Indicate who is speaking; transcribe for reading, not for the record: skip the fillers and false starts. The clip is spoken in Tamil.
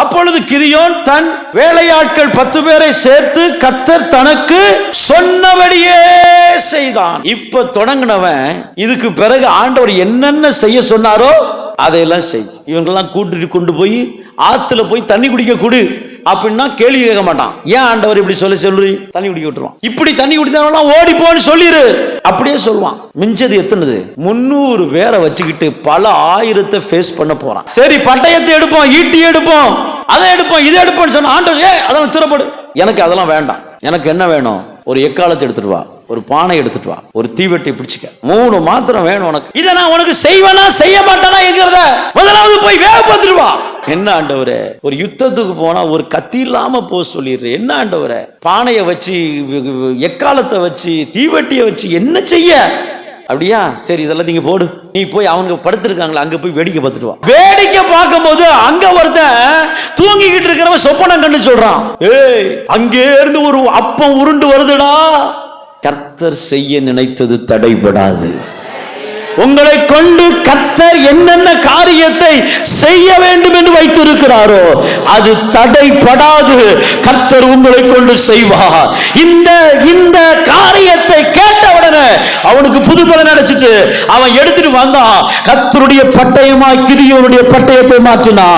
Speaker 1: அப்பொழுது கிதியோன் தன் வேலையாட்கள் 10 பேரை சேர்த்து கர்த்தர் தனக்கு சொன்னபடியே செய்தான். இப்ப தொடங்கினவன் இதுக்கு பிறகு ஆண்டவர் என்னென்ன செய்ய சொன்னாரோ அதையெல்லாம் செய். இவங்கெல்லாம் கூட்டிட்டு கொண்டு போய் ஆத்துல போய் தண்ணி குடிக்க கொடு அப்படின்னா கேள்வி கேட்க மாட்டான். ஏன் ஆண்டவர் இப்படி சொல்லி தண்ணி குடிக்க விட்டுருவான். இப்படி தண்ணி குடித்தவன் ஓடி போன்னு சொல்லிரு அப்படியே சொல்லுவான். மிஞ்சது எத்தனது 300 பேரை வச்சுக்கிட்டு பல ஆயிரத்தை ஃபேஸ் பண்ண போறான். சரி பட்டயத்தை எடுப்போம், ஈட்டி எடுப்போம், அதை எடுப்போம், இதை எடுப்போம்னு சொன்ன ஆண்டவர் அதெல்லாம் திறப்படு. எனக்கு அதெல்லாம் வேண்டாம். எனக்கு என்ன வேணும்? ஒரு எக்காலத்தை எடுத்துட்டு வா, ஒரு பானை எடுத்துட்டு வா, ஒரு தீவெட்டி பிடிச்சிக்க, 3 மாத்திரம் வேணும் உனக்கு. இதை நான் உனக்கு செய்வேனா செய்ய மாட்டேனா என்கிறத முதலாவது போய் வேக பார்த்துட்டு வா. என்ன ஆண்டவரே, ஒரு யுத்தத்துக்கு போனா ஒரு கத்தி இல்லாம போ சொல்லிடுற. என்ன ஆண்டவரே, பானையை வச்சு எக்காலத்தை வச்சு தீவெட்டியை வச்சு என்ன செய்ய? அப்படியா? சரி இதெல்லாம் நீங்க போடு. நீ போய் அவங்க படுத்திருக்காங்களா அங்க போய் வேடிக்கை பார்த்துட்டு வா. வேடிக்கை பார்க்கும் போது அங்க ஒருத்தன் தூங்கிக்கிட்டு இருக்கிறவன் சொப்பனம் கண்டு சொல்றான், ஏய் அங்கே இருந்து ஒரு அப்பம் உருண்டு வருதுடா. கர்த்தர் செய்ய நினைத்தது தடைபடாது. உங்களை கொண்டு கர்த்தர் என்னென்ன காரியத்தை செய்ய வேண்டும் என்று வைத்திருக்கிறாரோ அது தடைபடாது. கர்த்தர் உங்களை கொண்டு செய்வார். இந்த காரியத்தை கேட்டவுடனே அவனுக்கு புது பலன் கிடைச்சிட்டு அவன் எடுத்துட்டு வந்தான். கர்த்தருடைய பட்டயமாய் கிதியோனுடைய பட்டயத்தை மாற்றினான்.